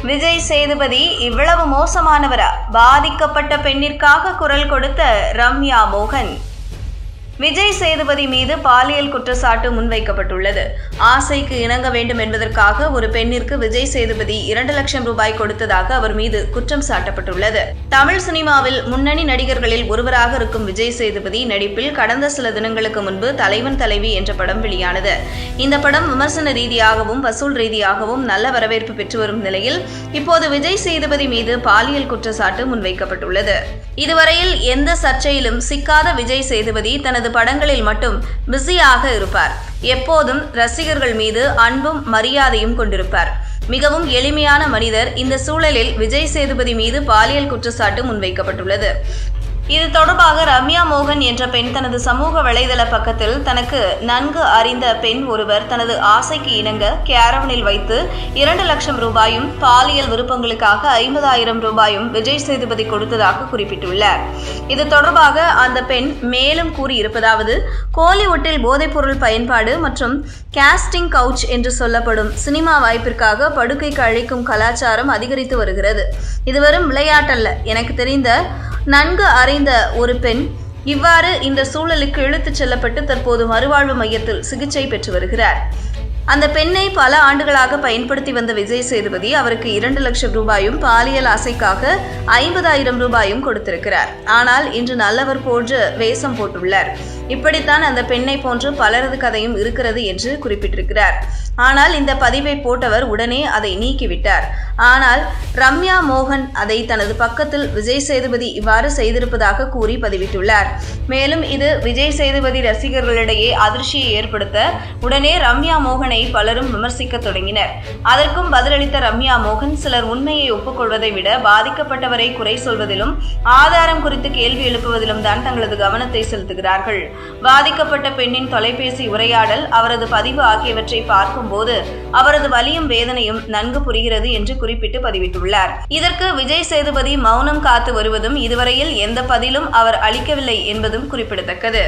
விஜய் சேதுபதி இவ்வளவு மோசமானவரா? பாதிக்கப்பட்ட பெண்ணிற்காக குரல் கொடுத்த ரம்யா மோகன். விஜய் சேதுபதி மீது பாலியல் குற்றச்சாட்டு முன்வைக்கப்பட்டுள்ளது. ஆசைக்கு இணங்க வேண்டும் என்பதற்காக ஒரு பெண்ணிற்கு விஜய் சேதுபதி 2 லட்சம் ரூபாய் கொடுத்ததாக அவர் மீது குற்றம் சாட்டப்பட்டுள்ளது. தமிழ் சினிமாவில் முன்னணி நடிகர்களில் ஒருவராக இருக்கும் விஜய் சேதுபதி நடிப்பில் கடந்த சில தினங்களுக்கு முன்பு தலைவன் தலைவி என்ற படம் வெளியானது. இந்த படம் விமர்சன ரீதியாகவும் வசூல் ரீதியாகவும் நல்ல வரவேற்பு பெற்று வரும் நிலையில் இப்போது விஜய் சேதுபதி மீது பாலியல் குற்றச்சாட்டு முன்வைக்கப்பட்டுள்ளது. இதுவரையில் எந்த சர்ச்சையிலும் சிக்காத விஜய் சேதுபதி தனது படங்களில் மட்டும் பிஸியாக இருப்பார். எப்போதும் ரசிகர்கள் மீது அன்பும் மரியாதையும் கொண்டிருப்பார். மிகவும் எளிமையான மனிதர். இந்த சூழலில் விஜய் சேதுபதி மீது பாலியல் குற்றச்சாட்டு முன்வைக்கப்பட்டுள்ளது. இது தொடர்பாக ரம்யா மோகன் என்ற பெண் தனது சமூக வலைதள பக்கத்தில் தனக்கு நன்கு அறிந்த பெண் ஒருவர் தனது ஆசைக்கு இணங்க கேரவனில் வைத்து 2 லட்சம் ரூபாயும் பாலியல் விருப்பங்களுக்காக 50,000 ரூபாயும் விஜய் சேதுபதி கொடுத்ததாக குறிப்பிட்டுள்ளார். இது தொடர்பாக அந்த பெண் மேலும் கூறியிருப்பதாவது, கோலிவுட்டில் போதைப்பொருள் பயன்பாடு மற்றும் கேஸ்டிங் கவுச் என்று சொல்லப்படும் சினிமா வாய்ப்பிற்காக படுக்கைக்கு அழைக்கும் கலாச்சாரம் அதிகரித்து வருகிறது. இது வெறும் விளையாட்டல்ல. எனக்கு தெரிந்த நன்கு அறிந்த ஒரு பெண் இவ்வாறு இந்த சூழலுக்கு இழுத்துச் செல்லப்பட்டு தற்போது மறுவாழ்வு மையத்தில் சிகிச்சை பெற்று வருகிறார். அந்த பெண்ணை பல ஆண்டுகளாக பயன்படுத்தி வந்த விஜய் சேதுபதி அவருக்கு 2 லட்சம் ரூபாயும் பாலியல் ஆசைக்காக 50,000 ரூபாயும் கொடுத்திருக்கிறார். ஆனால் இன்று நல்லவர் போன்று வேஷம் போட்டுள்ளார். இப்படித்தான் அந்த பெண்ணை போன்று பலரது கதையும் இருக்கிறது என்று குறிப்பிட்டிருக்கிறார். ஆனால் இந்த பதிவை போட்டவர் உடனே அதை நீக்கிவிட்டார். ஆனால் ரம்யா மோகன் அதை தனது பக்கத்தில் விஜய் சேதுபதி இவ்வாறு செய்திருப்பதாக கூறி பதிவிட்டுள்ளார். மேலும் இது விஜய் சேதுபதி ரசிகர்களிடையே அதிர்ச்சியை ஏற்படுத்த உடனே ரம்யா மோகனை பலரும் விமர்சிக்க தொடங்கினர். அதற்கும் பதிலளித்த ரம்யா மோகன், சிலர் உண்மையை ஒப்புக்கொள்வதை விட பாதிக்கப்பட்டவரை குறை சொல்வதிலும் ஆதாரம் குறித்து கேள்வி எழுப்புவதிலும் தான் தங்களது கவனத்தை செலுத்துகிறார்கள். பாதிக்கப்பட்ட பெண்ணின் தொலைபேசி உரையாடல், அவரது பதிவு ஆகியவற்றை பார்க்கும்போது அவரது வலியும் வேதனையும் நன்கு புரிகிறது என்று குறிப்பிட்டு பதிவிட்டுள்ளார். இதற்கு விஜய் சேதுபதி மௌனம் காத்து வருவதும் இதுவரையில் எந்த பதிலும் அவர் அளிக்கவில்லை என்பதும் குறிப்பிடத்தக்கது.